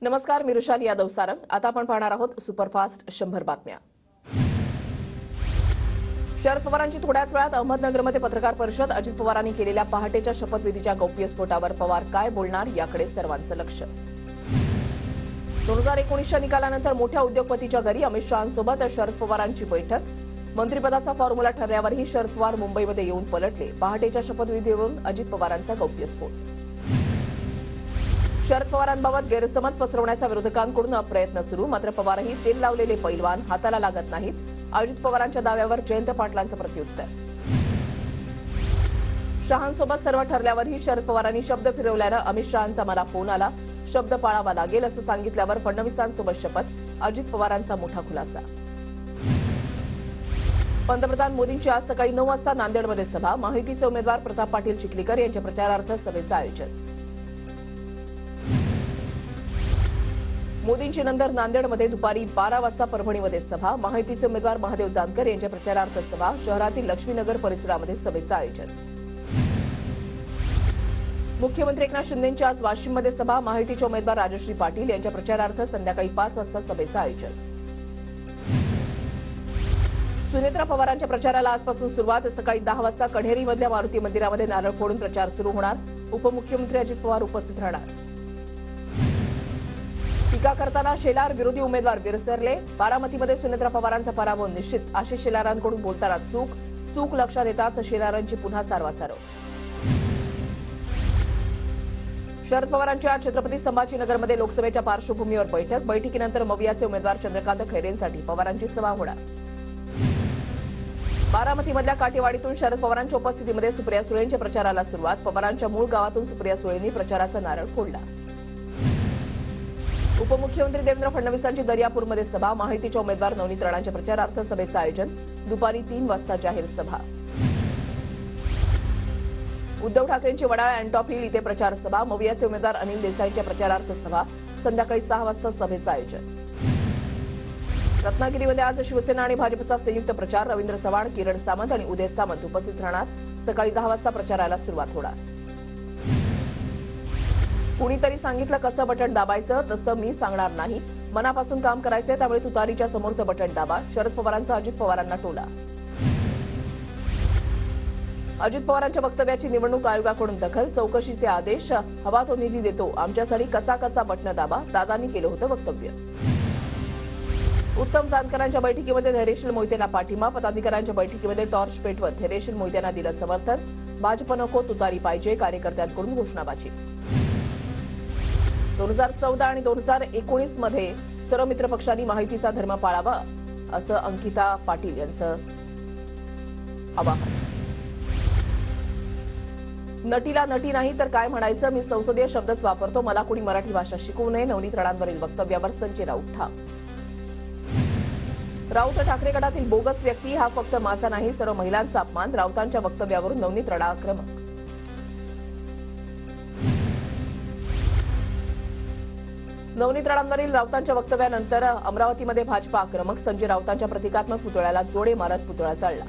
नमस्कार, मी रुशाली यादव सारंग. आता आपण पाहणार आहोत सुपरफास्ट 100 बातम्या. शरद पवारांची थोड्याच वेळात अहमदनगरमध्ये पत्रकार परिषद. अजित पवारांनी केलेल्या पहाटेच्या शपथविधीच्या गौप्यस्फोटावर पवार काय बोलणार याकडे सर्वांचं लक्ष. 2019च्या निकालानंतर मोठ्या उद्योगपतीच्या घरी अमित शहांसोबत शरद पवारांची बैठक. मंत्रिपदाचा फॉर्म्युला ठरल्यावरही शरद पवार मुंबईमध्ये येऊन पलटले. पहाटेच्या शपथविधीवरून अजित पवारांचा गौप्यस्फोट. शरद पवारांबाबत गैरसमज पसरवण्याचा विरोधकांकडून प्रयत्न सुरू. मात्र पवारही तेल लावलेले पैलवान हाताला लागत नाहीत. अजित पवारांच्या दाव्यावर जयंत पाटलांचं प्रत्युत्तर. शहांसोबत सर्व ठरल्यावरही शरद पवारांनी शब्द फिरवल्यानं अमित शहांचा मला फोन आला. शब्द पाळावा लागेल असं सांगितल्यावर फडणवीसांसोबत शपथ. अजित पवारांचा मोठा खुलासा. पंतप्रधान मोदींची आज सकाळी 9 वाजता नांदेडमध्ये सभा. महायुतीचे उमेदवार प्रताप पाटील चिखलीकर यांच्या प्रचारार्थ सभेचं आयोजन. मोदींची नंतर नांदेडमध्ये दुपारी 12 वाजता परभणीमध्ये सभा. महायुतीचे उमेदवार महादेव जानकर यांच्या प्रचारार्थ सभा. शहरातील लक्ष्मीनगर परिसरामध्ये सभेचं आयोजन. मुख्यमंत्री एकनाथ शिंदेंची आज वाशिममध्ये सभा. महायुतीचे उमेदवार राजश्री पाटील यांच्या प्रचारार्थ संध्याकाळी 5 वाजता सभेचं आयोजन. सुनेत्रा पवारांच्या प्रचाराला आजपासून सुरुवात. सकाळी 10 वाजता कण्हेरीमधल्या मारुती मंदिरामध्ये नारळ फोडून प्रचार सुरू होणार. उपमुख्यमंत्री अजित पवार उपस्थित राहणार. टीका करताना शेलार विरोधी उमेदवार विसरले. बारामतीमध्ये सुनेत्रा पवारांचा पराभव निश्चित. आशिष शेलारांकडून बोलताना चूक लक्षात येताच शेलारांची पुन्हा सारवासारव. शरद पवारांची आज छत्रपती संभाजीनगरमध्ये लोकसभेच्या पार्श्वभूमीवर बैठक. बैठकीनंतर मवियाचे उमेदवार चंद्रकांत खैरेंसाठी पवारांची सभा होणार. बारामतीमधल्या काटेवाडीतून शरद पवारांच्या उपस्थितीमध्ये सुप्रिया सुळेंच्या प्रचाराला सुरुवात. पवारांच्या मूळ गावातून सुप्रिया सुळेंनी प्रचाराचा नारळ फोडला. उपमुख्यमंत्री देवेंद्र फडणवीसांची दर्यापूरमध्ये सभा. महायुतीच्या उमेदवार नवनीत राणांच्या प्रचारार्थ सभेचं आयोजन. दुपारी 3 वाजता जाहीर सभा. उद्धव ठाकरेंची वडाळा अँटॉप हिल इथे प्रचार सभा. मवियाचे उमेदवार अनिल देसाईंच्या प्रचारार्थ सभा. संध्याकाळी 6 वाजता सभेचं आयोजन. रत्नागिरीमध्ये आज शिवसेना आणि भाजपचा संयुक्त प्रचार. रवींद्र चव्हाण, किरण सामंत आणि उदय सामंत उपस्थित राहणार. सकाळी 10 वाजता प्रचाराला सुरुवात होणार. कुणीतरी सांगितलं कसं बटन दाबायचं, तसं मी सांगणार नाही. मनापासून काम करायचंय, त्यामुळे तुतारीच्या समोरचं बटन दाबा. शरद पवारांचा अजित पवारांना टोला. अजित पवारांच्या वक्तव्याची निवडणूक आयोगाकडून दखल. चौकशीचे आदेश. हवा तो निधी देतो. आमच्यासाठी कसा बटन दाबा. दादांनी केलं होतं वक्तव्य. उत्तम जानकरांच्या बैठकीमध्ये धैर्यशील मोहितेंना पाठिंबा. पदाधिकाऱ्यांच्या बैठकीमध्ये टॉर्च पेटवत धैर्यशील मोहितेंना दिलं समर्थन. भाजप नको, तुतारी पाहिजे. कार्यकर्त्यांकडून घोषणाबाजी. 2014 आणि 2019 मध्ये सर्व मित्र पक्षांनी महायुतीचा धर्म पाळावा असं अंकिता पाटील यांचं आवाहन. नटीला नटी नाही तर काय म्हणायचं, मी संसदीय शब्दच वापरतो. मला कोणी मराठी भाषा शिकवू नये. नवनीत राणांवरील वक्तव्यावर संजय राऊत ठाम. राऊत ठाकरे गटातील बोगस व्यक्ती. हा फक्त माझा नाही, सर्व महिलांचा अपमान. राऊतांच्या वक्तव्यावरून नवनीत राणा आक्रमक. नवनीत राणांवरील राऊतांच्या वक्तव्यानंतर अमरावतीमध्ये भाजपा आक्रमक. संजय राऊतांच्या प्रतिकात्मक पुतळ्याला जोडे मारत पुतळा जाळला.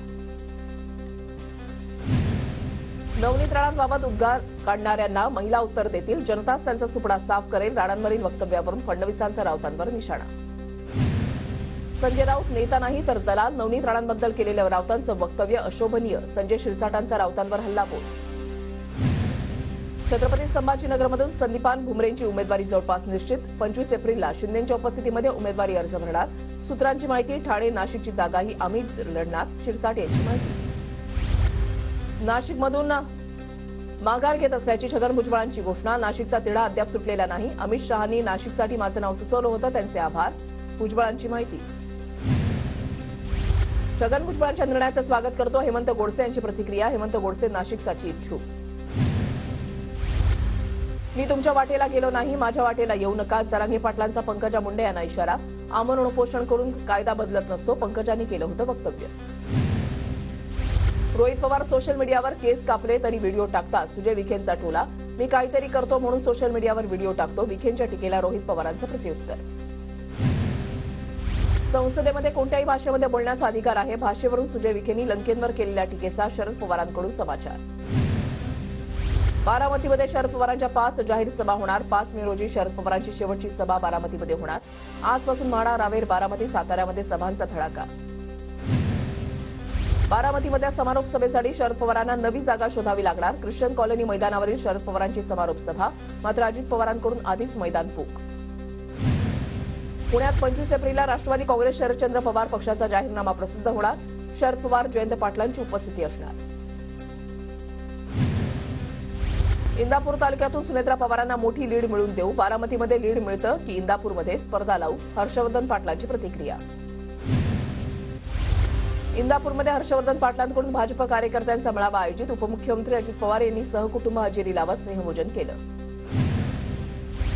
नवनीत राणांबाबत उद्गार काढणाऱ्यांना महिला उत्तर देतील. जनताच त्यांचा सुपडा साफ करेल. राणांवरील वक्तव्यावरून फडणवीसांचा राऊतांवर निशाणा. संजय राऊत नेता नाही तर दलाल. नवनीत राणांबद्दल केलेल्या राऊतांचं वक्तव्य अशोभनीय. संजय शिरसाटांचा राऊतांवर हल्लाबोल. छत्रपती संभाजीनगरमधून संदीपान भुमरेंची उमेदवारी जवळपास निश्चित. 25 एप्रिलला शिंदेंच्या उपस्थितीमध्ये उमेदवारी अर्ज भरणार. सूत्रांची माहिती. ठाणे नाशिकची जागाही आम्ही लढणार. शिरसाट यांची माहिती. नाशिकमधून माघार घेत असल्याची छगन भुजबळांची घोषणा. नाशिकचा तिढा अद्याप सुटलेला नाही. अमित शहांनी नाशिकसाठी माझं नाव सुचवलं होतं, त्यांचे आभार. भुजबळांची माहिती. छगन भुजबळांच्या निर्णयाचं स्वागत करतो. हेमंत गोडसे यांची प्रतिक्रिया. हेमंत गोडसे नाशिकसाठी इच्छुक. मी तुमच्या वाटेला गेलो नाही, माझ्या वाटेला येऊ नका. जरांगे पाटलांचा पंकजा मुंडे यांना इशारा. आमरण उपोषण करून कायदा बदलत नसतो. पंकजांनी केलं होतं वक्तव्य. रोहित पवार सोशल मीडियावर केस कापले तरी व्हिडिओ टाकतात. सुजय विखेंचा टोला. मी काहीतरी करतो म्हणून सोशल मीडियावर व्हिडिओ टाकतो. विखेंच्या टीकेला रोहित पवारांचं प्रत्युत्तर. संसदेमध्ये कोणत्याही भाषेमध्ये बोलण्याचा अधिकार आहे. भाषेवरून सुजय विखेंनी लंकेंवर केलेल्या टीकेचा शरद पवारांकडून समाचार. बारामतीमध्ये शरद पवारांच्या 5 जाहीर सभा होणार. 5 मे रोजी शरद पवारांची शेवटची सभा बारामतीमध्ये होणार. आजपासून म्हाडा, रावेर, बारामती, साताऱ्यामध्ये सभांचा धडाका. बारामतीमध्ये समारोप सभेसाठी शरद पवारांना नवी जागा शोधावी लागणार. ख्रिश्चन कॉलनी मैदानावरील शरद पवारांची समारोप सभा, मात्र अजित पवारांकडून आधीच मैदान बुक. पुण्यात 25 एप्रिलला राष्ट्रवादी काँग्रेस शरदचंद्र पवार पक्षाचा जाहीरनामा प्रसिद्ध होणार. शरद पवार, जयंत पाटलांची उपस्थिती असणार. इंदापूर तालुक्यातून सुनेत्रा पवारांना मोठी लीड मिळवून देऊ. बारामतीमध्ये लीड मिळतं की इंदापूरमध्ये स्पर्धा लावू, हर्षवर्धन पाटलांची प्रतिक्रिया. इंदापूरमध्ये हर्षवर्धन पाटलांकडून भाजप कार्यकर्त्यांचा मेळावा आयोजित. उपमुख्यमंत्री अजित पवार यांनी सहकुटुंब हजेरी लावत स्नेहभोजन केलं.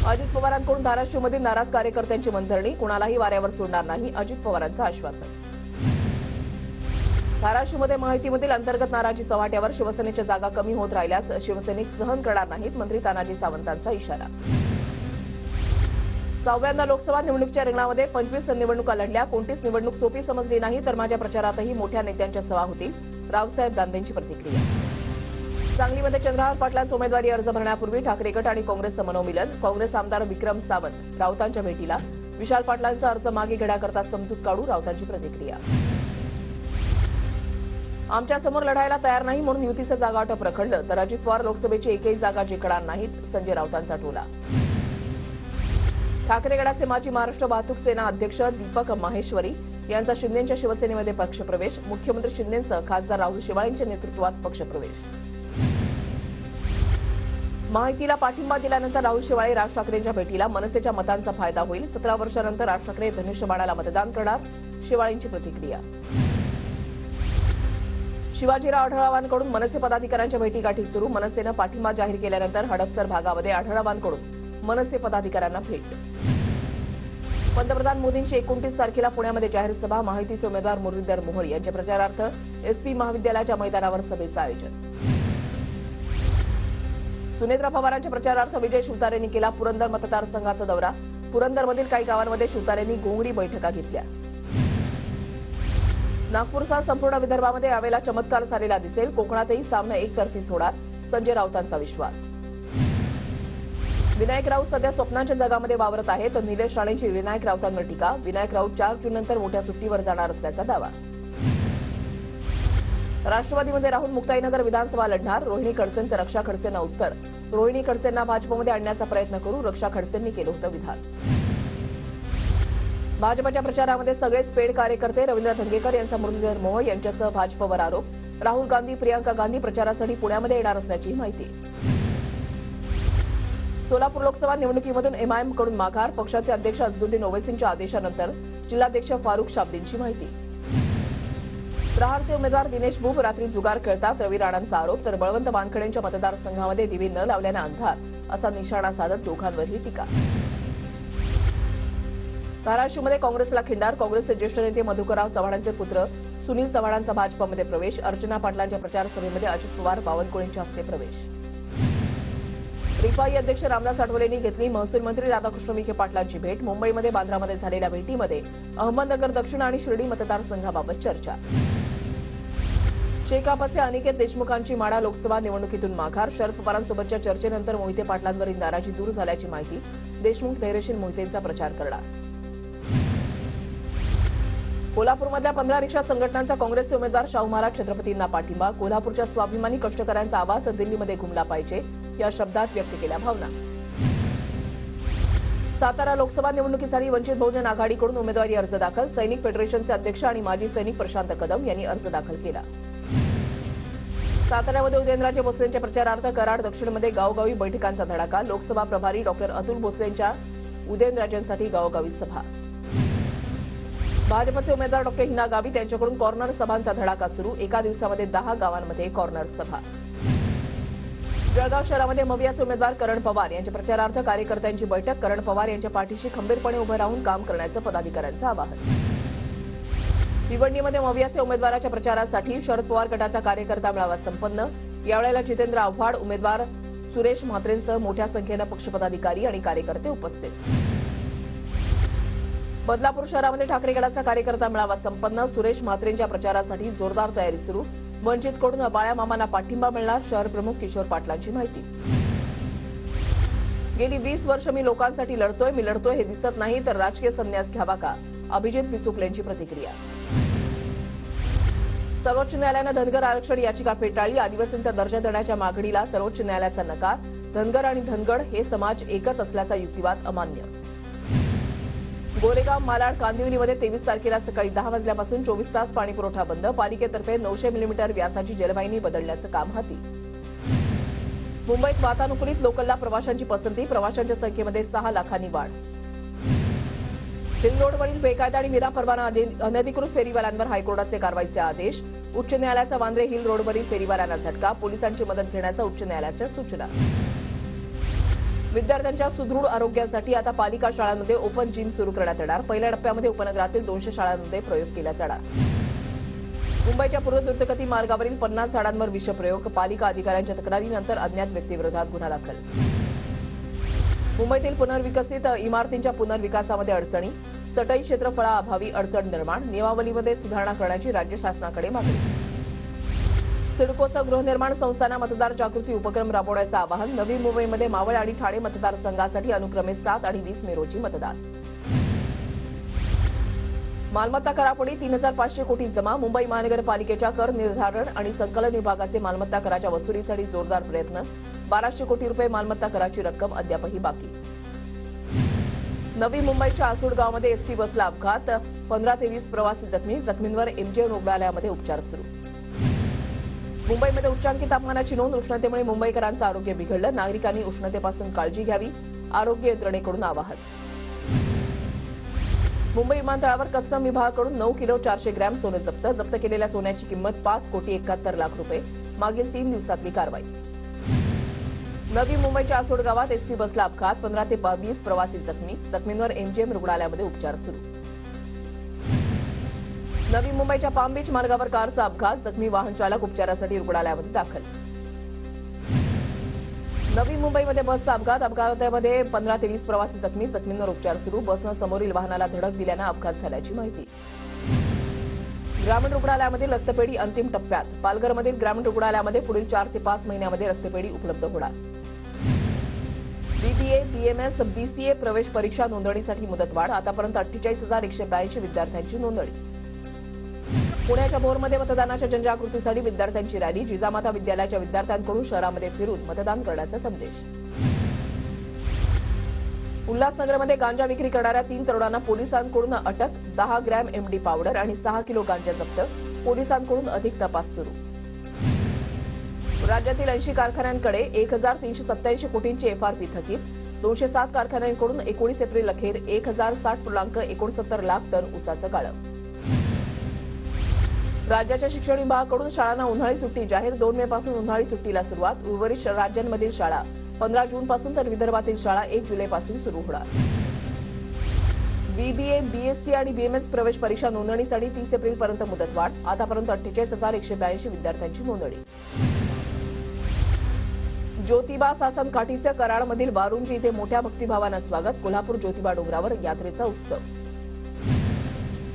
अजित पवारांकडून धाराशिवमधील नाराज कार्यकर्त्यांची मनधरणी. कुणालाही वाऱ्यावर सोडणार नाही, अजित पवारांचं आश्वासन. धाराशिवमध्ये माहितीमधील अंतर्गत नाराजी चव्हाट्यावर. शिवसेनेच्या जागा कमी होत राहिल्यास शिवसैनिक सहन करणार नाहीत, मंत्री तानाजी सावंतांचा इशारा. 6व्यांदा लोकसभा निवडणुकीच्या रिंगणामध्ये 25 निवडणुका लढल्या. कोणतीच निवडणूक सोपी समजली नाही, तर माझ्या प्रचारातही मोठ्या नेत्यांच्या सभा होतील, रावसाहेब दानवेंची प्रतिक्रिया. सांगलीमध्ये चंद्रहार पाटलांचा उमेदवारी अर्ज भरण्यापूर्वी ठाकरे गट आणि काँग्रेसचं मनोमिलन. काँग्रेस आमदार विक्रम सावंत राऊतांच्या भेटीला. विशाल पाटलांचा अर्ज मागे घेण्याकरता समजूत काढू, राऊतांची प्रतिक्रिया. आमच्या समोर लढायला तयार नाही म्हणून युतीचं जागावाटप रखडलं, तर अजित पवार लोकसभेची एकही जागा जिंकणार नाहीत, संजय राऊतांचा टोला. ठाकरे गटाचे माजी महाराष्ट्र वाहतूक सेना अध्यक्ष दीपक माहेश्वरी यांचा शिंदेंच्या शिवसेनेमध्ये पक्षप्रवेश. मुख्यमंत्री शिंदेंसह खासदार राहुल शेवाळेंच्या नेतृत्वात पक्षप्रवेश. माहितीला पाठिंबा दिल्यानंतर राहुल शेवाळे राज ठाकरेंच्या भेटीला. मनसेच्या मतांचा फायदा होईल. 17 वर्षानंतर राज ठाकरे धनुष्यबाणाला मतदान करणार, शेवाळेंची प्रतिक्रिया. शिवाजीराव आढळरावांकडून मनसे पदाधिकाऱ्यांच्या भेटीगाठी सुरू. मनसेनं पाठिंबा जाहीर केल्यानंतर हडपसर भागामध्ये आढळरावांकडून मनसे पदाधिकाऱ्यांना भेट. पंतप्रधान मोदींची 29 तारखेला पुण्यामध्ये जाहीर सभा. माहितीचे उमेदवार मुरलीधर मोहोळ यांच्या प्रचारार्थ एसपी महाविद्यालयाच्या मैदानावर सभेचं आयोजन. सुनेत्रा पवारांच्या प्रचारार्थ विजय शिवतारेंनी केला पुरंदर मतदारसंघाचा दौरा. पुरंदरमधील काही गावांमध्ये शिवतारेंनी घोंगडी बैठका घेतल्या. नागपूरसह संपूर्ण विदर्भामध्ये यावेळेला चमत्कार झालेला दिसेल. कोकणातही सामना एकतर्फीच होणार, संजय राऊतांचा विश्वास. विनायक राऊत सध्या स्वप्नांच्या जगामध्ये वावरत आहेत, तर निलेश राणेंची विनायक राऊतांवर टीका. विनायक राऊत 4 जूननंतर मोठ्या सुट्टीवर जाणार असल्याचा दावा. राष्ट्रवादीमध्ये राहुल मुक्ताईनगर विधानसभा लढणार. रोहिणी खडसेंचं रक्षा खडसेंना उत्तर. रोहिणी खडसेंना भाजपमध्ये आणण्याचा प्रयत्न करू, रक्षा खडसेंनी केलं होतं विधान. भाजपच्या प्रचारामध्ये सगळेच पेड कार्यकर्ते. रवींद्र धंगेकर यांचा मुरलीधर मोहोळ यांच्यासह भाजपवर आरोप. राहुल गांधी, प्रियांका गांधी प्रचारासाठी पुण्यामध्ये येणार असल्याची माहिती. सोलापूर लोकसभा निवडणुकीमधून एमआयएम कडून माघार. पक्षाचे अध्यक्ष असदुद्दीन ओवैसींच्या आदेशानंतर जिल्हाध्यक्ष फारुख शाब्दींची माहिती. प्रहारचे उमेदवार दिनेश बुब रात्री जुगार खेळतात, रवी राणांचा आरोप. तर बळवंत वानखेडेंच्या मतदारसंघामध्ये दिवे न लावल्यानं अंधार, असा निशाणा साधत दोघांवरही टीका. धाराशिवमध्ये काँग्रेसला खिंडार. काँग्रेसचे ज्येष्ठ नेते मधुकरराव चव्हाणांचे पुत्र सुनील चव्हाणांचा भाजपमध्ये प्रवेश. अर्चना पाटलांच्या प्रचार सभेमध्ये अजित पवार, बावनकुळेंच्या हस्ते प्रवेश. रिपाई अध्यक्ष रामदास आठवलेंनी घेतली महसूल मंत्री राधाकृष्ण विखे पाटलांची भेट. मुंबईमध्ये बांद्रामध्ये झालेल्या भेटीमध्ये अहमदनगर दक्षिण आणि शिर्डी मतदारसंघाबाबत चर्चा. शेकापचे अनिकेत देशमुखांची माढा लोकसभा निवडणुकीतून माघार. शरद पवारांसोबतच्या चर्चेनंतर मोहिते पाटलांवरील नाराजी दूर झाल्याची माहिती. देशमुख धैर्यशील मोहितेंचा प्रचार करणार. कोल्हापूरमधल्या 15 रिक्षा संघटनांचा काँग्रेसचे उमेदवार शाहू महाराज छत्रपतींना पाठिंबा. कोल्हापूरच्या स्वाभिमानी कष्टकऱ्यांचा आवाज दिल्लीमध्ये घुमला पाहिजे, या शब्दात व्यक्त केल्या भावना. सातारा लोकसभा निवडणुकीसाठी वंचित बहुजन आघाडीकडून उमेदवारी अर्ज दाखल. सैनिक फेडरेशनचे अध्यक्ष आणि माजी सैनिक प्रशांत कदम यांनी अर्ज दाखल केला. साताऱ्यामध्ये उदयनराजे भोसलेंच्या प्रचारार्थ कराड दक्षिणमध्ये गावोगावी बैठकांचा धडाका. लोकसभा प्रभारी डॉक्टर अतुल भोसलेंच्या उदयनराजेंसाठी गावोगावी सभा. भाजपचे उमेदवार डॉक्टर हिना गावित यांच्याकडून कॉर्नर सभांचा धडाका सुरू. एका दिवसामध्ये 10 गावांमध्ये कॉर्नर सभा. जळगाव शहरामध्ये मवियाचे उमेदवार करण पवार यांच्या प्रचारार्थ कार्यकर्त्यांची बैठक. करण पवार यांच्या पाठीशी खंबीरपणे उभं राहून काम करण्याचं पदाधिकाऱ्यांचं आवाहन. भिवंडीमध्ये मवियाचे उमेदवाराच्या प्रचारासाठी शरद पवार गटाचा कार्यकर्ता मेळावा संपन्न. यावेळेला जितेंद्र आव्हाड, उमेदवार सुरेश म्हात्रेंसह मोठ्या संख्येनं पक्षपदाधिकारी आणि कार्यकर्ते उपस्थित. बदलापूर शहरामध्ये ठाकरे गटाचा कार्यकर्ता मेळावा संपन्न. सुरेश म्हात्रेंच्या प्रचारासाठी जोरदार तयारी सुरू. वंचितकडून अबाळ्या मामांना पाठिंबा मिळणार, शहर प्रमुख किशोर पाटलांची माहिती. गेली 20 वर्ष मी लोकांसाठी लढतोय हे दिसत नाही तर राजकीय संन्यास घ्यावा का, अभिजित बिसुकलेंची प्रतिक्रिया. सर्वोच्च न्यायालयानं धनगर आरक्षण याचिका फेटाळली. आदिवासींचा दर्जा देण्याच्या मागणीला सर्वोच्च न्यायालयाचा नकार. धनगर आणि धनगड हे समाज एकच असल्याचा युक्तिवाद अमान्य. गोरेगाव, मालाड, कांदिवलीमध्ये 23 तारखेला सकाळी 10 वाजल्यापासून 24 तास पाणीपुरवठा बंद. पालिकेतर्फे 900 मिलीमीटर व्यासाची जलवाहिनी बदलण्याचं काम हाती. मुंबईत वातानुकूलित लोकलला प्रवाशांची पसंती. प्रवाशांच्या संख्येमध्ये 6 लाखांनी वाढ. रिंग रोडवरील बेकायदा आणि विनापरवाना अनधिकृत फेरीवाल्यांवर हायकोर्टाचे कारवाईचे आदेश. उच्च न्यायालयाचा वांद्रे हिल रोडवरील फेरीवाल्यांना झटका. पोलिसांची मदत घेण्याच्या उच्च न्यायालयाच्या सूचना. विद्यार्थ्यांच्या सुदृढ आरोग्यासाठी आता पालिका शाळांमध्ये ओपन जिम सुरू करण्यात येणार. पहिल्या टप्प्यामध्ये उपनगरातील 200 शाळांमध्ये प्रयोग केला जाणार. मुंबईच्या पूर्व द्रुतगती मार्गावरील 50 झाडांवर विषप्रयोग. पालिका अधिकाऱ्यांच्या तक्रारीनंतर अज्ञात व्यक्तीविरोधात गुन्हा दाखल. मुंबईतील पुनर्विकसित इमारतींच्या पुनर्विकासामध्ये अडचणी. चटई क्षेत्रफळाअभावी अडचण निर्माण. नियमावलीमध्ये सुधारणा करण्याची राज्य शासनाकडे मागणी. सिडकोचं गृहनिर्माण संस्थांना मतदार जागृती उपक्रम राबवण्याचं आवाहन. नवी मुंबईमध्ये मावळ आणि ठाणे मतदारसंघासाठी अनुक्रमे 7 आणि 20 मे रोजी मतदान. मालमत्ता करापोटी 3,500 कोटी जमा. मुंबई महानगरपालिकेच्या कर निर्धारण आणि संकलन विभागाचे मालमत्ता कराच्या वसुलीसाठी जोरदार प्रयत्न. 1,200 कोटी रुपये मालमत्ता कराची रक्कम अद्यापही बाकी. नवी मुंबईच्या आसूड गावामध्ये एसटी बसला अपघात. 15 ते 20 प्रवासी जखमी. जखमींवर एमजीएम रुग्णालयामध्ये उपचार सुरू. मुंबईमध्ये उच्चांकी तापमानाची नोंद. उष्णतेमुळे मुंबईकरांचं आरोग्य बिघडलं. नागरिकांनी उष्णतेपासून काळजी घ्यावी, आरोग्य यंत्रणेकडून आवाहन. मुंबई विमानतळावर कस्टम विभागाकडून 9 किलो 400 ग्रॅम सोनं जप्त. जप्त केलेल्या सोन्याची किंमत 5,71,00,000 रुपये. मागील 3 दिवसातली कारवाई. नवी मुंबईच्या आसोड गावात एसटी बसला अपघात. 15 ते 20 प्रवासी जखमी. जखमींवर एमजीएम रुग्णालयामध्ये उपचार सुरू. नवी मुंबईच्या पाम बीच मार्गावर कारचा अपघात. जखमी वाहन चालक उपचारासाठी रुग्णालयामध्ये दाखल. नवी मुंबईमध्ये बसचा अपघात. अपघातामध्ये 15 ते 20 प्रवासी जखमी. जखमींवर उपचार सुरू. बसनं समोरील वाहनाला धडक दिल्यानं अपघात झाल्याची माहिती. ग्रामीण रुग्णालयामधील रक्तपेढी अंतिम टप्प्यात. पालघरमधील ग्रामीण रुग्णालयामध्ये पुढील 4 ते 5 महिन्यामध्ये रक्तपेढी उपलब्ध होणार. बीबीए, बीएमएस, बीसीए प्रवेश परीक्षा नोंदणीसाठी मुदतवाढ. आतापर्यंत 48,182 विद्यार्थ्यांची नोंदणी. पुण्याच्या भोरमध्ये मतदानाच्या जनजागृतीसाठी विद्यार्थ्यांची रॅली. जिजामाता विद्यालयाच्या विद्यार्थ्यांकडून शहरामध्ये फिरून मतदान करण्याचा संदेश. उल्हासनगरमध्ये गांजा विक्री करणाऱ्या 3 तरुणांना पोलिसांकडून अटक. 10 ग्रॅम एमडी पावडर आणि 6 किलो गांजा जप्त. पोलिसांकडून अधिक तपास सुरू. राज्यातील 80 कारखान्यांकडे 1,387 कोटींची एफआरपी थकीत. 207 कारखान्यांकडून 19 एप्रिल अखेर 1,060.69 लाख टन ऊसाचं गाळप. राज्याच्या शिक्षण विभागाकडून शाळांना उन्हाळी सुट्टी जाहीर. 2 मे पासून उन्हाळी सुट्टीला सुरुवात. उर्वरित राज्यांमधील शाळा 15 जूनपासून तर विदर्भातील शाळा 1 जुलैपासून सुरू होणार. बीबीए, बीएससी आणि बीएमएस प्रवेश परीक्षा नोंदणीसाठी 30 एप्रिलपर्यंत मुदतवाढ. आतापर्यंत 48,182 विद्यार्थ्यांची नोंदणी. ज्योतिबा सासन काठीचं कराडमधील वारुंजी इथे मोठ्या भक्तिभावानं स्वागत. कोल्हापूर ज्योतिबा डोंगरावर यात्रेचा उत्सव.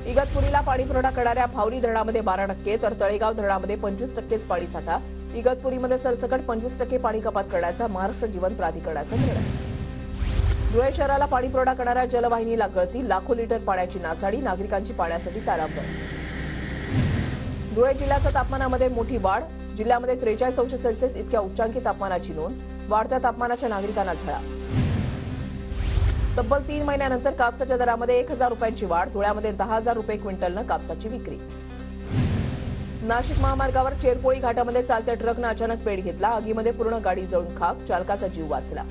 इगतपुरीला पाणीपुरवठा करणाऱ्या फावली धरणामध्ये 12% तर तळेगाव धरणामध्ये 25%च पाणीसाठा. इगतपुरीमध्ये सरसकट 25% पाणी कपात करण्याचा महाराष्ट्र जीवन प्राधिकरणाचा निर्णय. धुळे शहराला पाणीपुरवठा करणाऱ्या जलवाहिनीला गळती. लाखो लिटर पाण्याची नासाडी. नागरिकांची पाण्यासाठी तारांबळ. धुळे जिल्ह्याच्या तापमानामध्ये मोठी वाढ. जिल्ह्यामध्ये 43°C इतक्या उच्चांकी तापमानाची नोंद. वाढत्या तापमानाच्या नागरिकांना झळा. तब्बल 3 महिन्यानंतर कापसाच्या दरामध्ये 1,000 रुपयांची वाढ. धुळ्यामध्ये 10,000 रुपये क्विंटलनं कापसाची विक्री. नाशिक महामार्गावर चेरपोळी घाटामध्ये चालत्या ट्रकनं अचानक पेट घेतला. आगीमध्ये पूर्ण गाडी जळून खाक. चालकाचा जीव वाचला.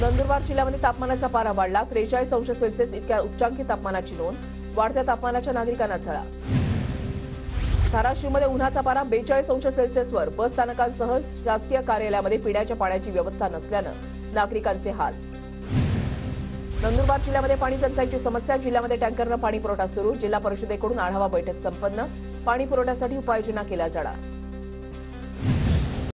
नंदुरबार जिल्ह्यामध्ये तापमानाचा पारा वाढला. 43°C इतक्या उच्चांकी तापमानाची नोंद. वाढत्या तापमानाच्या नागरिकांना झळा. धाराशिवमध्ये उन्हाचा पारा 42°C वर. बस स्थानकांसह शासकीय कार्यालयामध्ये पिण्याच्या पाण्याची व्यवस्था नसल्यानं नागरिकांचे हाल. नंदुरबार जिल्ह्यामध्ये पाणी टंचाईची समस्या. जिल्ह्यामध्ये टँकरनं पाणी पुरवठा सुरू. जिल्हा परिषदेकडून आढावा बैठक संपन्न. पाणी पुरवठ्यासाठी उपाययोजना केल्या जाणार.